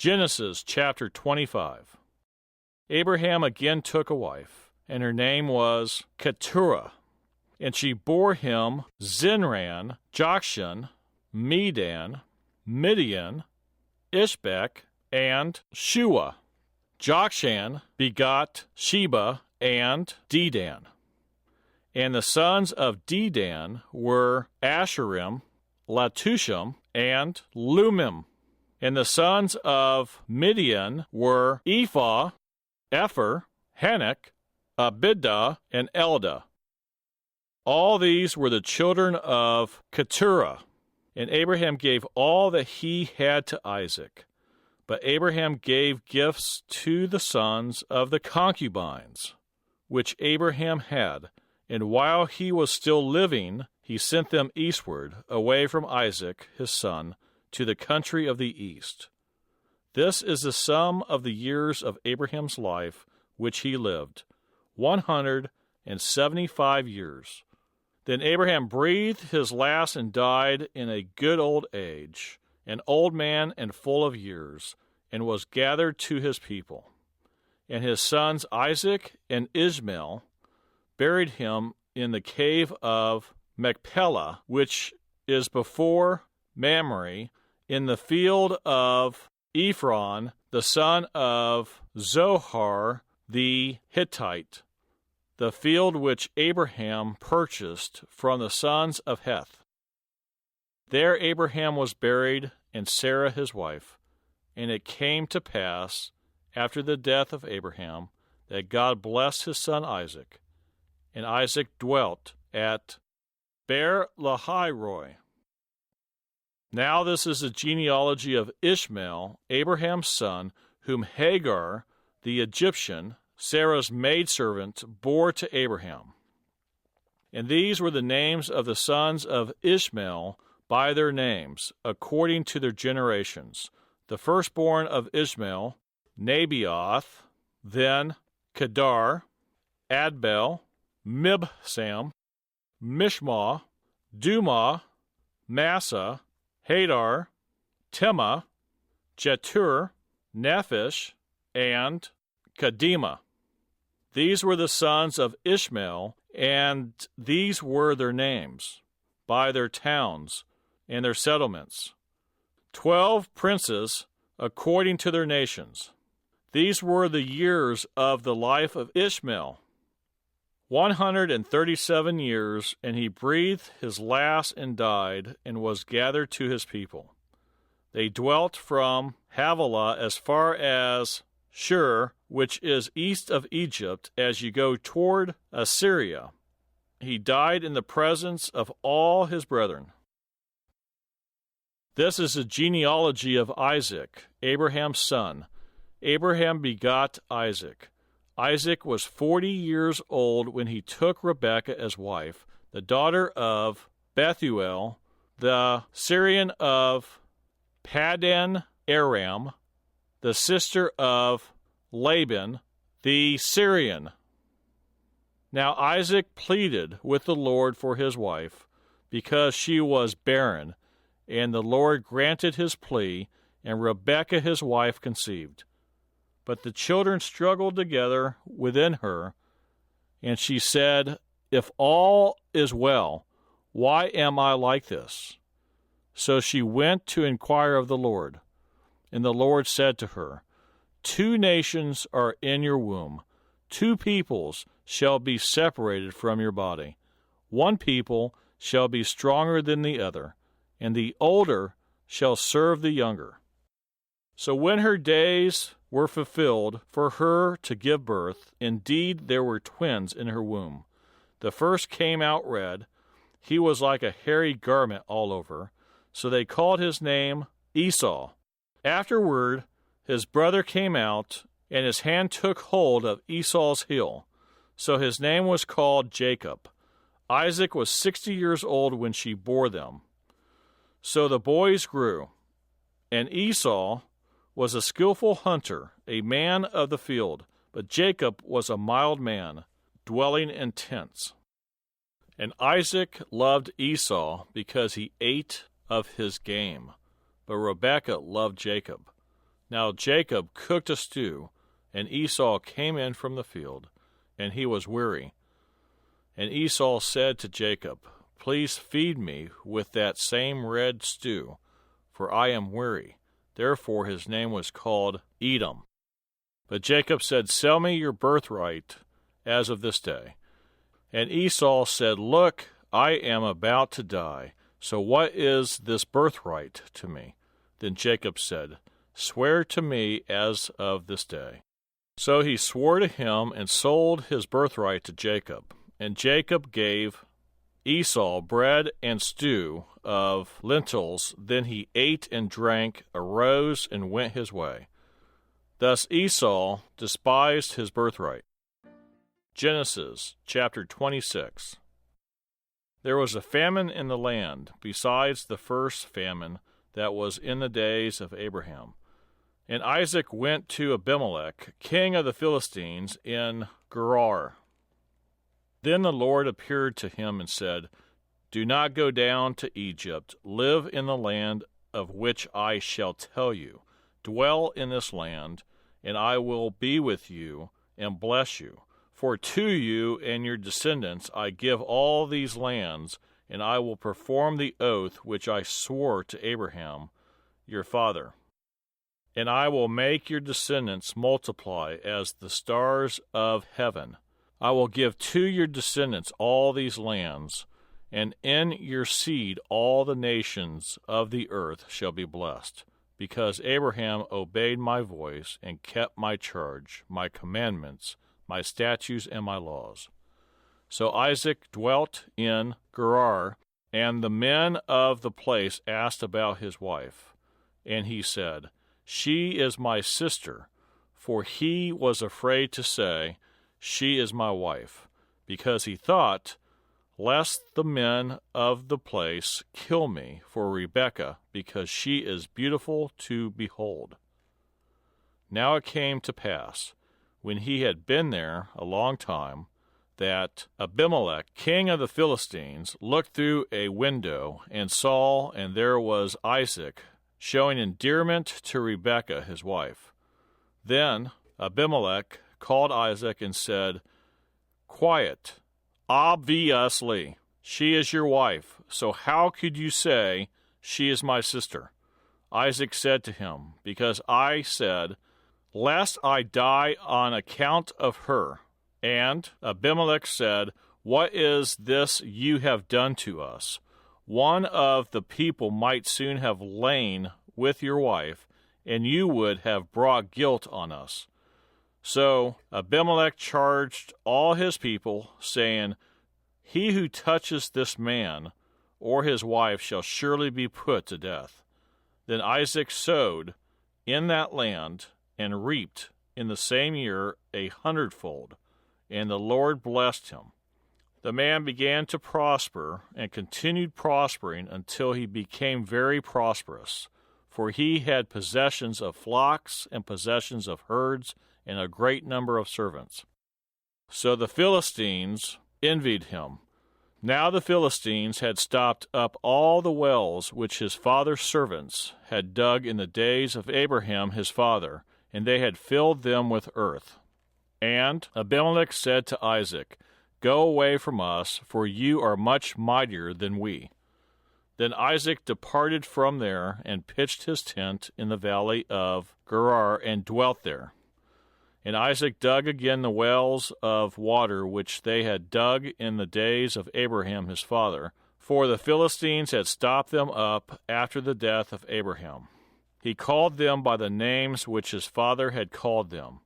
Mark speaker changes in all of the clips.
Speaker 1: Genesis chapter 25. Abraham again took a wife, and her name was Keturah. And she bore him Zinran, Jokshan, Medan, Midian, Ishbak, and Shua. Jokshan begot Sheba and Dedan. And the sons of Dedan were Asherim, Latushim, and Lumim. And the sons of Midian were Ephah, Epher, Hanok, Abidah, and Eldah. All these were the children of Keturah. And Abraham gave all that he had to Isaac. But Abraham gave gifts to the sons of the concubines, which Abraham had. And while he was still living, he sent them eastward, away from Isaac, his son, to the country of the east. This is the sum of the years of Abraham's life, which he lived, 175 years. Then Abraham breathed his last and died in a good old age, an old man and full of years, and was gathered to his people. And his sons Isaac and Ishmael buried him in the cave of Machpelah, which is before Mamre, in the field of Ephron, the son of Zohar the Hittite, the field which Abraham purchased from the sons of Heth. There Abraham was buried, and Sarah his wife. And it came to pass, after the death of Abraham, that God blessed his son Isaac. And Isaac dwelt at Beer-lahai-roi. Now this is the genealogy of Ishmael, Abraham's son, whom Hagar, the Egyptian, Sarah's maidservant, bore to Abraham. And these were the names of the sons of Ishmael by their names, according to their generations. The firstborn of Ishmael, Nebaioth, then Kedar, Adbel, Mibsam, Mishma, Dumah, Massa, Hadar, Tema, Jetur, Nephish, and Kedemah. These were the sons of Ishmael, and these were their names, by their towns and their settlements. 12 princes according to their nations. These were the years of the life of Ishmael, 137 years, and he breathed his last and died, and was gathered to his people. They dwelt from Havilah as far as Shur, which is east of Egypt, as you go toward Assyria. He died in the presence of all his brethren. This is the genealogy of Isaac, Abraham's son. Abraham begot Isaac. Isaac was 40 years old when he took Rebekah as wife, the daughter of Bethuel, the Syrian of Padan Aram, the sister of Laban, the Syrian. Now Isaac pleaded with the Lord for his wife, because she was barren, and the Lord granted his plea, and Rebekah his wife conceived. But the children struggled together within her, and she said, "If all is well, why am I like this?" So she went to inquire of the Lord. And the Lord said to her, 2 nations are in your womb, 2 peoples shall be separated from your body. 1 people shall be stronger than the other, and the older shall serve the younger. So when her days were fulfilled for her to give birth, indeed there were twins in her womb. The first came out red. He was like a hairy garment all over. So they called his name Esau. Afterward, his brother came out, and his hand took hold of Esau's heel. So his name was called Jacob. Isaac was 60 years old when she bore them. So the boys grew, and Esau was a skillful hunter, a man of the field, but Jacob was a mild man, dwelling in tents. And Isaac loved Esau because he ate of his game, but Rebekah loved Jacob. Now Jacob cooked a stew, and Esau came in from the field, and he was weary. And Esau said to Jacob, Please feed me with that same red stew, for I am weary. Therefore his name was called Edom. But Jacob said, Sell me your birthright as of this day. And Esau said, Look, I am about to die, so what is this birthright to me? Then Jacob said, Swear to me as of this day. So he swore to him and sold his birthright to Jacob. And Jacob gave Esau bread and stew of lentils. Then he ate and drank, arose, and went his way. Thus Esau despised his birthright. Genesis chapter 26. There was a famine in the land, besides the first famine that was in the days of Abraham. And Isaac went to Abimelech, king of the Philistines, in Gerar. Then the Lord appeared to him and said, Do not go down to Egypt. Live in the land of which I shall tell you. Dwell in this land, and I will be with you and bless you. For to you and your descendants I give all these lands, and I will perform the oath which I swore to Abraham, your father. And I will make your descendants multiply as the stars of heaven. I will give to your descendants all these lands, and in your seed all the nations of the earth shall be blessed, because Abraham obeyed my voice and kept my charge, my commandments, my statutes, and my laws. So Isaac dwelt in Gerar, and the men of the place asked about his wife. And he said, She is my sister, for he was afraid to say, She is my wife, because he thought, Lest the men of the place kill me for Rebekah, because she is beautiful to behold. Now it came to pass, when he had been there a long time, that Abimelech, king of the Philistines, looked through a window and saw, and there was Isaac, showing endearment to Rebekah his wife. Then Abimelech called Isaac and said, Quiet, obviously, she is your wife, so how could you say, She is my sister? Isaac said to him, Because I said, Lest I die on account of her. And Abimelech said, What is this you have done to us? One of the people might soon have lain with your wife, and you would have brought guilt on us. So Abimelech charged all his people, saying, He who touches this man or his wife shall surely be put to death. Then Isaac sowed in that land and reaped in the same year 100-fold, and the Lord blessed him. The man began to prosper and continued prospering until he became very prosperous, for he had possessions of flocks and possessions of herds and a great number of servants. So the Philistines envied him. Now the Philistines had stopped up all the wells which his father's servants had dug in the days of Abraham his father, and they had filled them with earth. And Abimelech said to Isaac, Go away from us, for you are much mightier than we. Then Isaac departed from there and pitched his tent in the valley of Gerar and dwelt there. And Isaac dug again the wells of water which they had dug in the days of Abraham his father, for the Philistines had stopped them up after the death of Abraham. He called them by the names which his father had called them.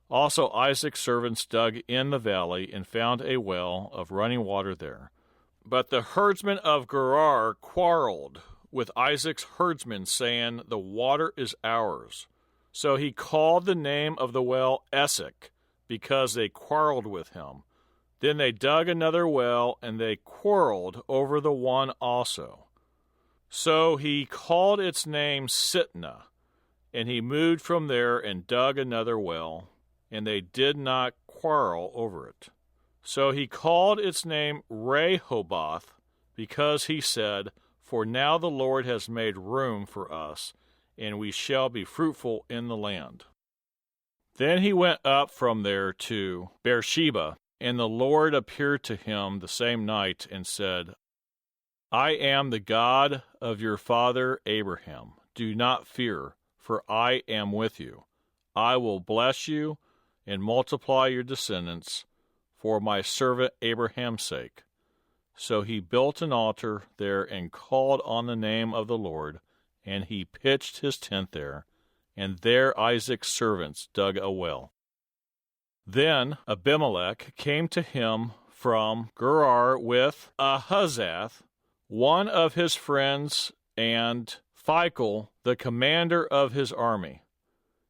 Speaker 1: Also Isaac's servants dug in the valley and found a well of running water there. But the herdsmen of Gerar quarreled with Isaac's herdsmen, saying, The water is ours. So he called the name of the well Esek, because they quarreled with him. Then they dug another well, and they quarreled over the one also. So he called its name Sitnah, and he moved from there and dug another well, and they did not quarrel over it. So he called its name Rehoboth, because he said, For now the Lord has made room for us, and we shall be fruitful in the land. Then he went up from there to Beersheba, and the Lord appeared to him the same night and said, I am the God of your father Abraham. Do not fear, for I am with you. I will bless you and multiply your descendants for my servant Abraham's sake. So he built an altar there and called on the name of the Lord, and he pitched his tent there, and there Isaac's servants dug a well. Then Abimelech came to him from Gerar with Ahuzzath, one of his friends, and Phicol, the commander of his army.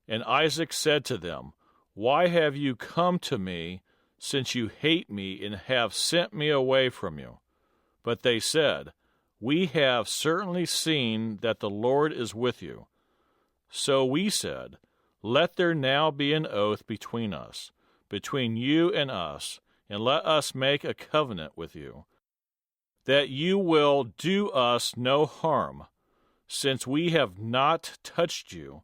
Speaker 1: And Isaac said to them, Why have you come to me, since you hate me and have sent me away from you? But they said, We have certainly seen that the Lord is with you. So we said, Let there now be an oath between us, between you and us, and let us make a covenant with you, that you will do us no harm, since we have not touched you,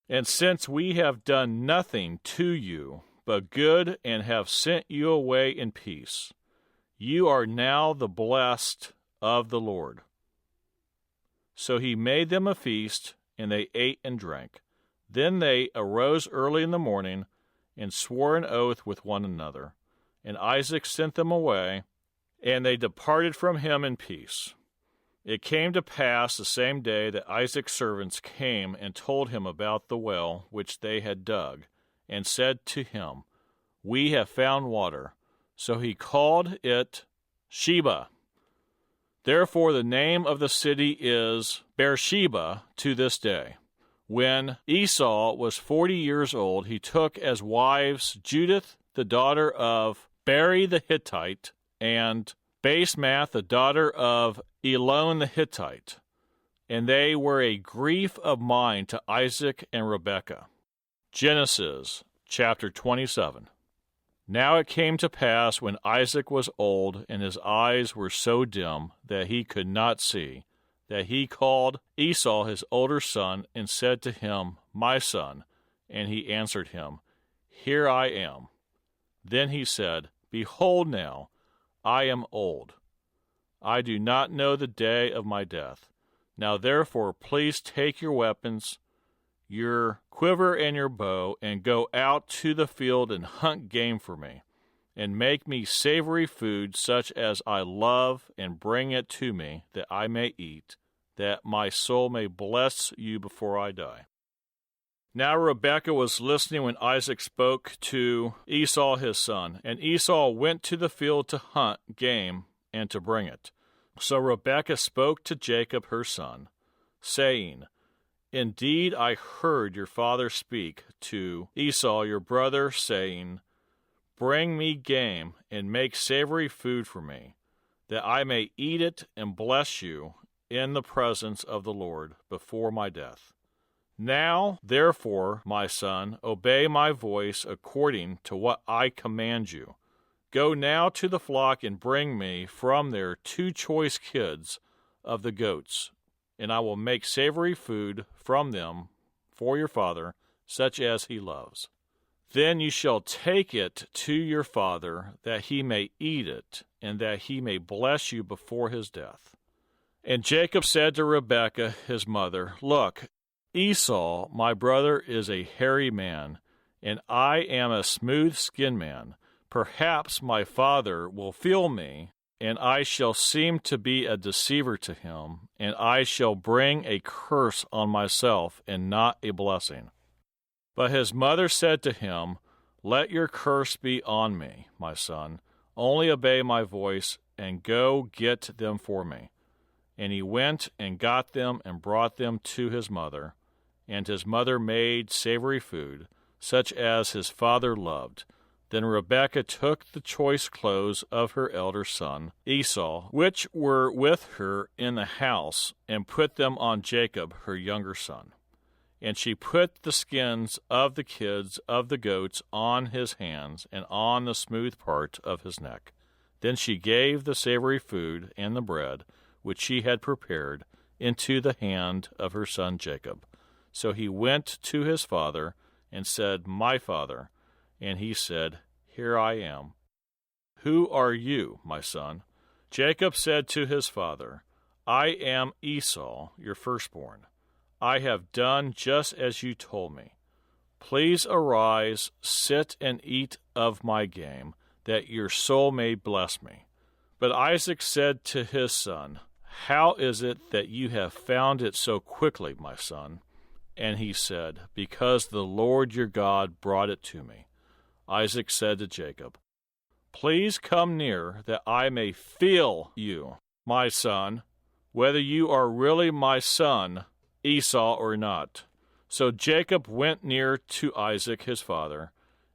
Speaker 1: and since we have done nothing to you but good, and have sent you away in peace. You are now the blessed of the Lord. So he made them a feast, and they ate and drank. Then they arose early in the morning, and swore an oath with one another. And Isaac sent them away, and they departed from him in peace. It came to pass the same day that Isaac's servants came and told him about the well which they had dug, and said to him, We have found water. So he called it Sheba. Therefore the name of the city is Beersheba to this day. When Esau was 40 years old, he took as wives Judith, the daughter of Beri the Hittite, and Basemath, the daughter of Elon the Hittite. And they were a grief of mind to Isaac and Rebekah. Genesis chapter 27. Now it came to pass when Isaac was old, and his eyes were so dim that he could not see, that he called Esau his older son, and said to him, My son. And he answered him, Here I am. Then he said, Behold now, I am old. I do not know the day of my death. Now therefore please take your weapons, your quiver and your bow, and go out to the field and hunt game for me, and make me savory food such as I love, and bring it to me, that I may eat, that my soul may bless you before I die. Now Rebekah was listening when Isaac spoke to Esau his son, and Esau went to the field to hunt game and to bring it. So Rebekah spoke to Jacob her son, saying, Indeed, I heard your father speak to Esau your brother, saying, Bring me game, and make savory food for me, that I may eat it and bless you in the presence of the Lord before my death. Now, therefore, my son, obey my voice according to what I command you. Go now to the flock and bring me from there 2 choice kids of the goats, and I will make savory food from them for your father, such as he loves. Then you shall take it to your father, that he may eat it, and that he may bless you before his death. And Jacob said to Rebekah his mother, Look, Esau, my brother, is a hairy man, and I am a smooth-skinned man. Perhaps my father will feel me, and I shall seem to be a deceiver to him, and I shall bring a curse on myself and not a blessing. But his mother said to him, Let your curse be on me, my son. Only obey my voice, and go get them for me. And he went and got them and brought them to his mother. And his mother made savory food, such as his father loved. Then Rebekah took the choice clothes of her elder son, Esau, which were with her in the house, and put them on Jacob, her younger son. And she put the skins of the kids of the goats on his hands and on the smooth part of his neck. Then she gave the savory food and the bread, which she had prepared, into the hand of her son Jacob. So he went to his father and said, My father. And he said, Here I am. Who are you, my son? Jacob said to his father, I am Esau, your firstborn. I have done just as you told me. Please arise, sit and eat of my game, that your soul may bless me. But Isaac said to his son, How is it that you have found it so quickly, my son? And he said, Because the Lord your God brought it to me. Isaac said to Jacob, Please come near, that I may feel you, my son, whether you are really my son, Esau, or not. So Jacob went near to Isaac his father,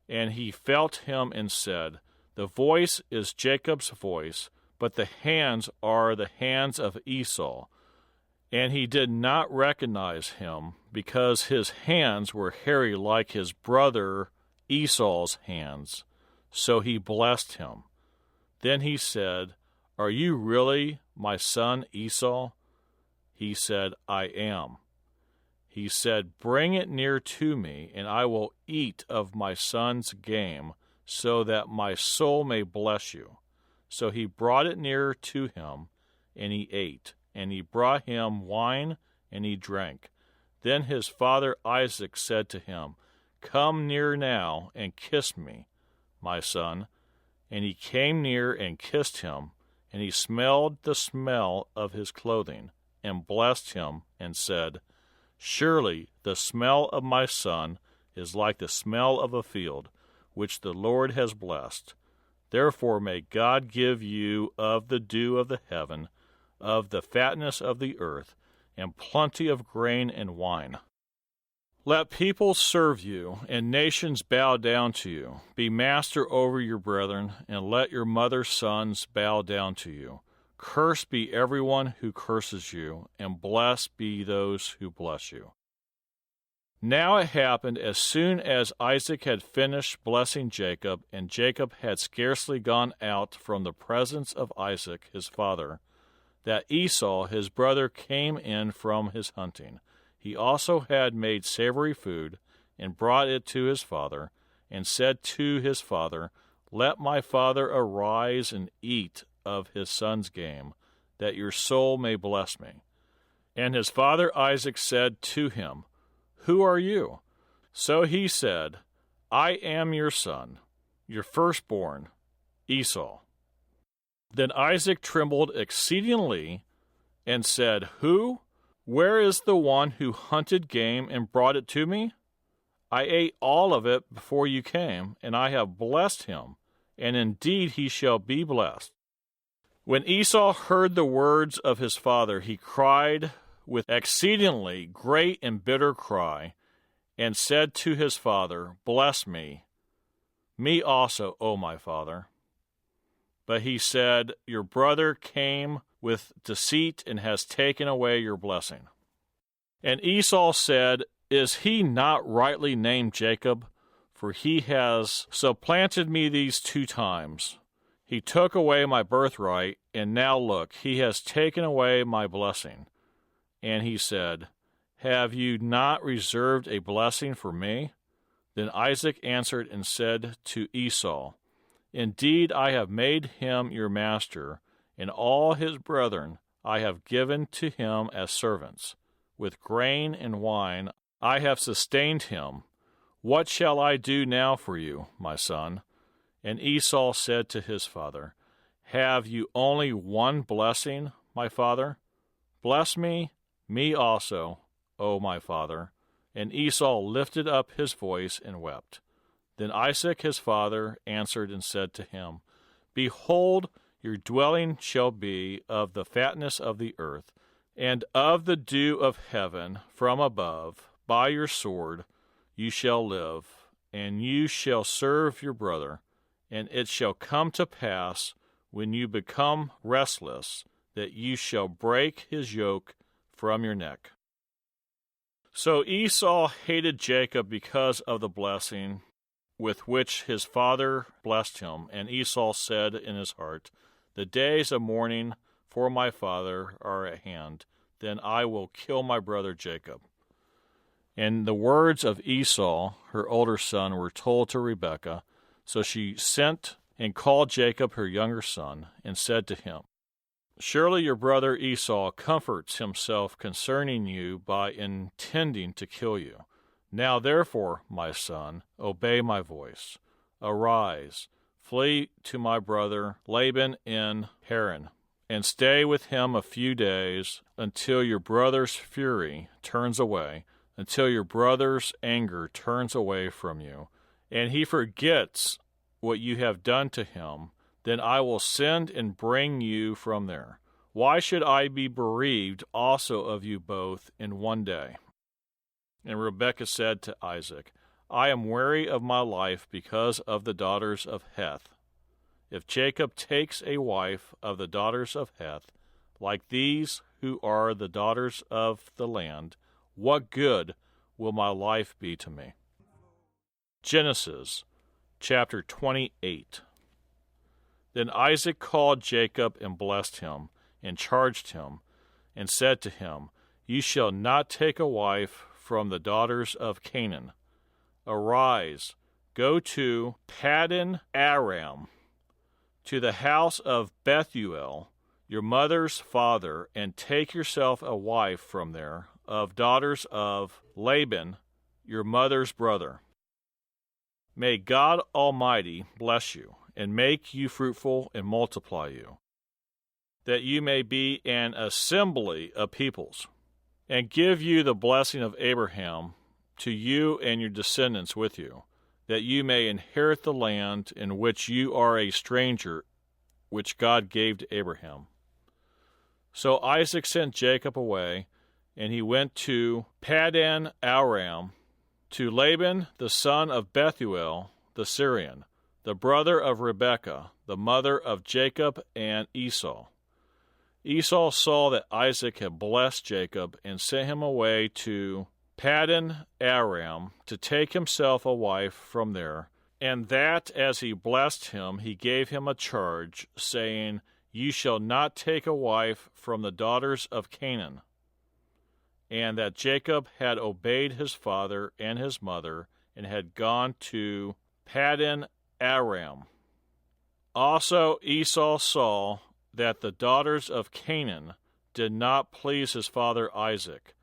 Speaker 1: and he felt him and said, The voice is Jacob's voice, but the hands are the hands of Esau. And he did not recognize him, because his hands were hairy like his brother Esau's hands. So he blessed him. Then he said, Are you really my son Esau? He said, I am. He said, Bring it near to me, and I will eat of my son's game, so that my soul may bless you. So he brought it near to him, and he ate. And he brought him wine, and he drank. Then his father Isaac said to him, Come near now, and kiss me, my son. And he came near and kissed him, and he smelled the smell of his clothing, and blessed him, and said, Surely the smell of my son is like the smell of a field, which the Lord has blessed. Therefore may God give you of the dew of the heaven, of the fatness of the earth, and plenty of grain and wine. Let peoples serve you, and nations bow down to you. Be master over your brethren, and let your mother's sons bow down to you. Cursed be everyone who curses you, and blessed be those who bless you. Now it happened, as soon as Isaac had finished blessing Jacob, and Jacob had scarcely gone out from the presence of Isaac his father, that Esau his brother came in from his hunting. He also had made savory food, and brought it to his father, and said to his father, Let my father arise and eat of his son's game, that your soul may bless me. And his father Isaac said to him, Who are you? So he said, I am your son, your firstborn, Esau. Then Isaac trembled exceedingly, and said, Who? Where is the one who hunted game and brought it to me? I ate all of it before you came, and I have blessed him, and indeed he shall be blessed. When Esau heard the words of his father, he cried with exceedingly great and bitter cry, and said to his father, Bless me, me also, O my father. But he said, Your brother came with deceit and has taken away your blessing. And Esau said, Is he not rightly named Jacob? For he has supplanted me these 2 times. He took away my birthright, and now look, he has taken away my blessing. And he said, Have you not reserved a blessing for me? Then Isaac answered and said to Esau, Indeed, I have made him your master, and all his brethren I have given to him as servants. With grain and wine I have sustained him. What shall I do now for you, my son? And Esau said to his father, Have you only one blessing, my father? Bless me, me also, O my father. And Esau lifted up his voice and wept. Then Isaac his father answered and said to him, Behold, your dwelling shall be of the fatness of the earth, and of the dew of heaven from above. By your sword you shall live, and you shall serve your brother. And it shall come to pass, when you become restless, that you shall break his yoke from your neck. So Esau hated Jacob because of the blessing with which his father blessed him. And Esau said in his heart, The days of mourning for my father are at hand. Then I will kill my brother Jacob. And the words of Esau, her older son, were told to Rebekah. So she sent and called Jacob, her younger son, and said to him, Surely your brother Esau comforts himself concerning you by intending to kill you. Now therefore, my son, obey my voice. Arise, flee to my brother Laban in Haran, and stay with him a few days until your brother's fury turns away, until your brother's anger turns away from you, and he forgets what you have done to him. Then I will send and bring you from there. Why should I be bereaved also of you both in one day? And Rebekah said to Isaac, I am weary of my life because of the daughters of Heth. If Jacob takes a wife of the daughters of Heth, like these who are the daughters of the land, what good will my life be to me? Genesis chapter 28. Then Isaac called Jacob and blessed him, and charged him, and said to him, You shall not take a wife from the daughters of Canaan. Arise, go to Padan Aram, to the house of Bethuel, your mother's father, and take yourself a wife from there, of daughters of Laban, your mother's brother. May God Almighty bless you, and make you fruitful, and multiply you, that you may be an assembly of peoples, and give you the blessing of Abraham to you and your descendants with you, that you may inherit the land in which you are a stranger, which God gave to Abraham. So Isaac sent Jacob away, and he went to Padan Aram, to Laban the son of Bethuel the Syrian, the brother of Rebekah, the mother of Jacob and Esau. Esau saw that Isaac had blessed Jacob, and sent him away to Padan Aram to take himself a wife from there, and that as he blessed him, he gave him a charge, saying, You shall not take a wife from the daughters of Canaan. And that Jacob had obeyed his father and his mother, and had gone to Padan Aram. Also Esau saw that the daughters of Canaan did not please his father Isaac.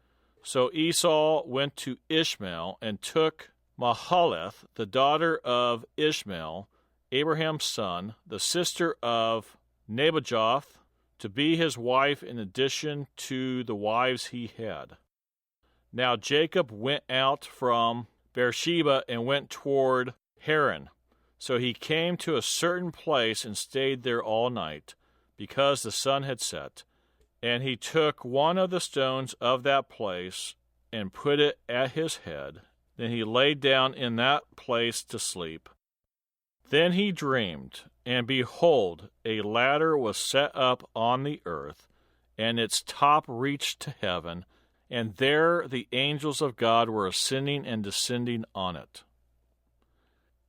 Speaker 1: So Esau went to Ishmael, and took Mahalath, the daughter of Ishmael, Abraham's son, the sister of Nebajoth, to be his wife in addition to the wives he had. Now Jacob went out from Beersheba and went toward Haran. So he came to a certain place and stayed there all night, because the sun had set. And he took one of the stones of that place and put it at his head. Then he lay down in that place to sleep. Then he dreamed, and behold, a ladder was set up on the earth, and its top reached to heaven, and there the angels of God were ascending and descending on it.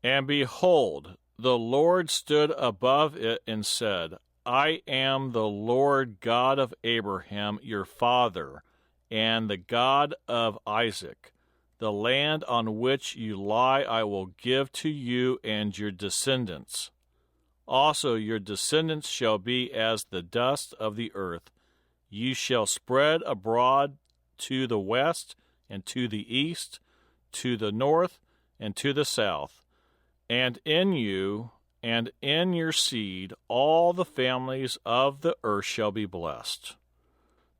Speaker 1: And behold, the Lord stood above it and said, I am the Lord God of Abraham your father, and the God of Isaac. The land on which you lie I will give to you and your descendants. Also your descendants shall be as the dust of the earth. You shall spread abroad to the west and to the east, to the north and to the south. And in you and in your seed all the families of the earth shall be blessed.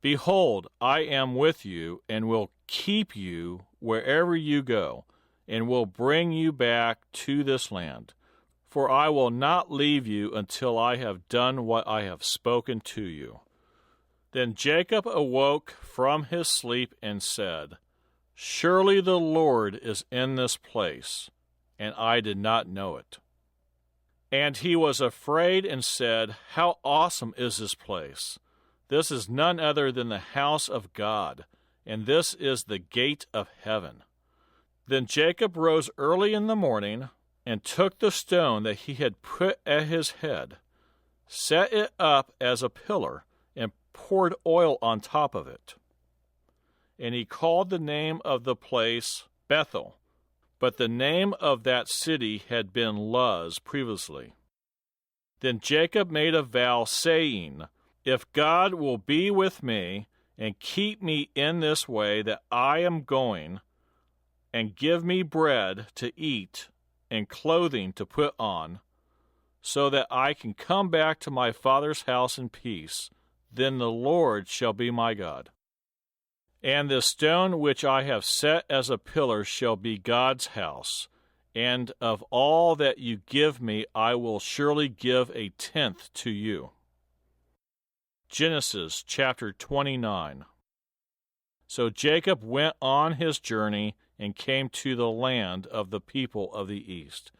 Speaker 1: Behold, I am with you, and will keep you wherever you go, and will bring you back to this land. For I will not leave you until I have done what I have spoken to you. Then Jacob awoke from his sleep and said, Surely the Lord is in this place, and I did not know it. And he was afraid and said, How awesome is this place! This is none other than the house of God, and this is the gate of heaven. Then Jacob rose early in the morning, and took the stone that he had put at his head, set it up as a pillar, and poured oil on top of it. and he called the name of the place Bethel. But the name of that city had been Luz previously. Then Jacob made a vow, saying, If God will be with me, and keep me in this way that I am going, and give me bread to eat and clothing to put on, so that I can come back to my father's house in peace, then the Lord shall be my God. And the stone which I have set as a pillar shall be God's house, and of all that you give me I will surely give a tenth to you. Genesis chapter 29. So Jacob went on his journey and came to the land of the people of the east.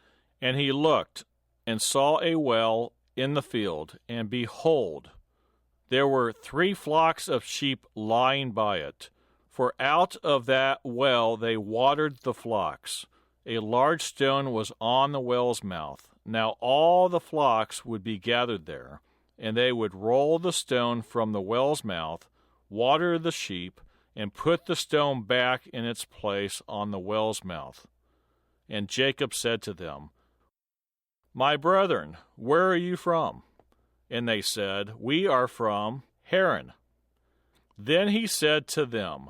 Speaker 1: And he looked and saw a well in the field, and behold, there were 3 flocks of sheep lying by it, for out of that well they watered the flocks. A large stone was on the well's mouth. Now all the flocks would be gathered there, and they would roll the stone from the well's mouth, water the sheep, and put the stone back in its place on the well's mouth. And Jacob said to them, My brethren, where are you from? And they said, We are from Haran. Then he said to them,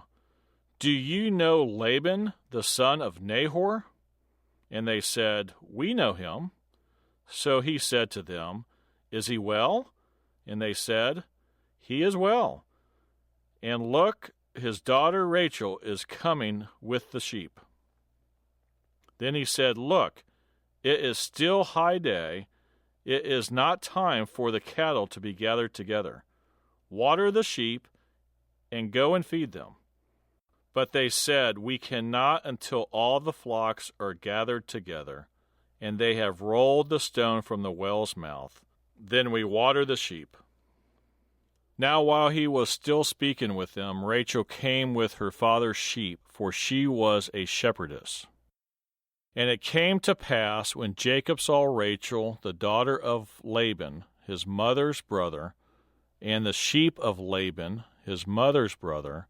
Speaker 1: Do you know Laban, the son of Nahor? And they said, We know him. So he said to them, Is he well? And they said, He is well. And look, his daughter Rachel is coming with the sheep. Then he said, Look, it is still high day. It is not time for the cattle to be gathered together. Water the sheep, and go and feed them. But they said, We cannot until all the flocks are gathered together, and they have rolled the stone from the well's mouth. Then we water the sheep. Now while he was still speaking with them, Rachel came with her father's sheep, for she was a shepherdess. And it came to pass, when Jacob saw Rachel, the daughter of Laban, his mother's brother, and the sheep of Laban, his mother's brother,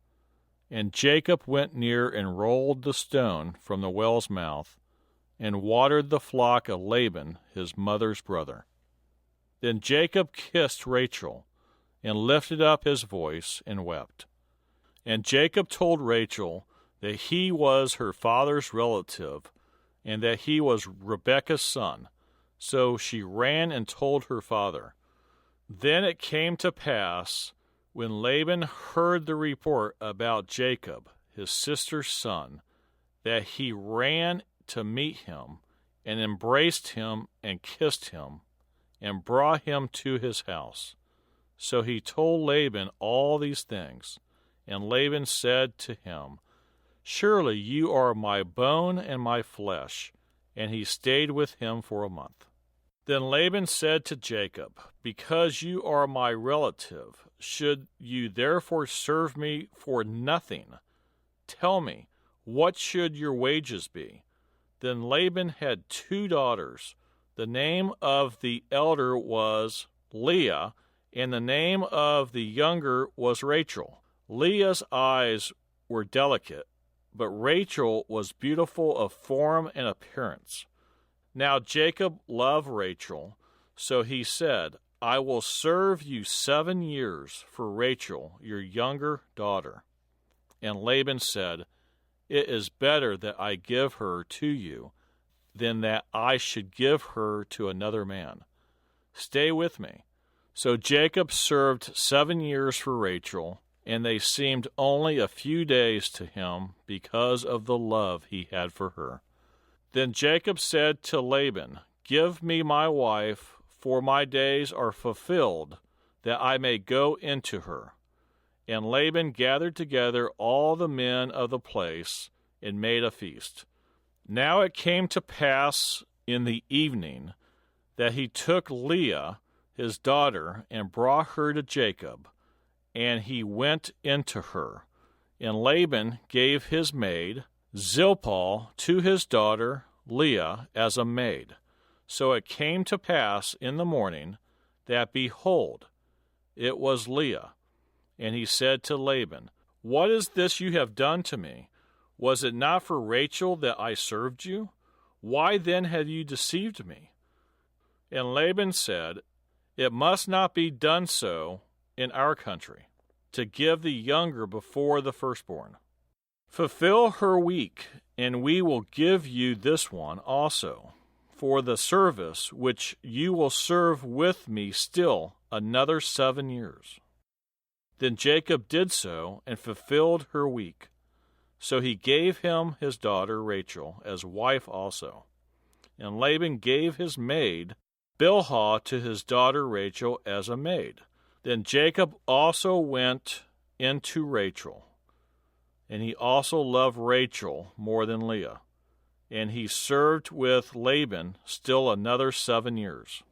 Speaker 1: and Jacob went near and rolled the stone from the well's mouth, and watered the flock of Laban, his mother's brother. Then Jacob kissed Rachel, and lifted up his voice, and wept. And Jacob told Rachel that he was her father's relative, and that he was Rebekah's son. So she ran and told her father. Then it came to pass, when Laban heard the report about Jacob, his sister's son, that he ran to meet him, and embraced him, and kissed him, and brought him to his house. So he told Laban all these things. And Laban said to him, Surely you are my bone and my flesh. And he stayed with him for a month. Then Laban said to Jacob, Because you are my relative, should you therefore serve me for nothing? Tell me, what should your wages be? Then Laban had 2 daughters. The name of the elder was Leah, and the name of the younger was Rachel. Leah's eyes were delicate, but Rachel was beautiful of form and appearance. Now Jacob loved Rachel, so he said, I will serve you 7 years for Rachel, your younger daughter. And Laban said, It is better that I give her to you than that I should give her to another man. Stay with me. So Jacob served 7 years for Rachel, and they seemed only a few days to him because of the love he had for her. Then Jacob said to Laban, Give me my wife, for my days are fulfilled, that I may go into her. And Laban gathered together all the men of the place, and made a feast. Now it came to pass in the evening that he took Leah, his daughter, and brought her to Jacob, and he went into her. And Laban gave his maid, Zilpah, to his daughter Leah as a maid. So it came to pass in the morning that, behold, it was Leah. And he said to Laban, What is this you have done to me? Was it not for Rachel that I served you? Why then have you deceived me?" And Laban said, "It must not be done so in our country, to give the younger before the firstborn. Fulfill her week, and we will give you this one also, for the service which you will serve with me still another 7 years." Then Jacob did so, and fulfilled her week. So he gave him his daughter Rachel as wife also. And Laban gave his maid Bilhah to his daughter Rachel as a maid. Then Jacob also went into Rachel, and he also loved Rachel more than Leah. And he served with Laban still another 7 years.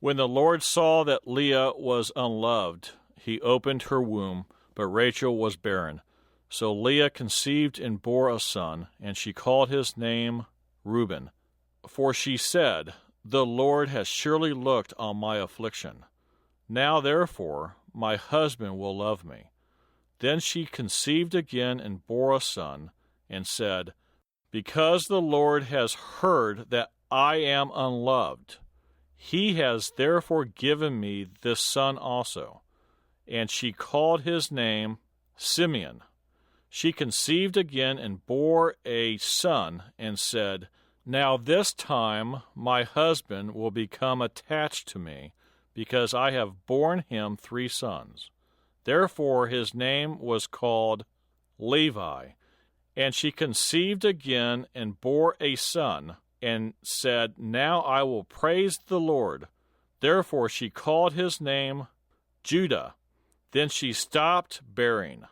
Speaker 1: When the Lord saw that Leah was unloved, he opened her womb, but Rachel was barren. So Leah conceived and bore a son, and she called his name Reuben. For she said, "The Lord has surely looked on my affliction. Now therefore my husband will love me." Then she conceived again and bore a son, and said, "Because the Lord has heard that I am unloved, he has therefore given me this son also." And she called his name Simeon. She conceived again and bore a son, and said, "Now this time my husband will become attached to me, because I have borne him 3 sons. Therefore his name was called Levi. And she conceived again and bore a son, and said, "Now I will praise the Lord." Therefore she called his name Judah. Then she stopped bearing.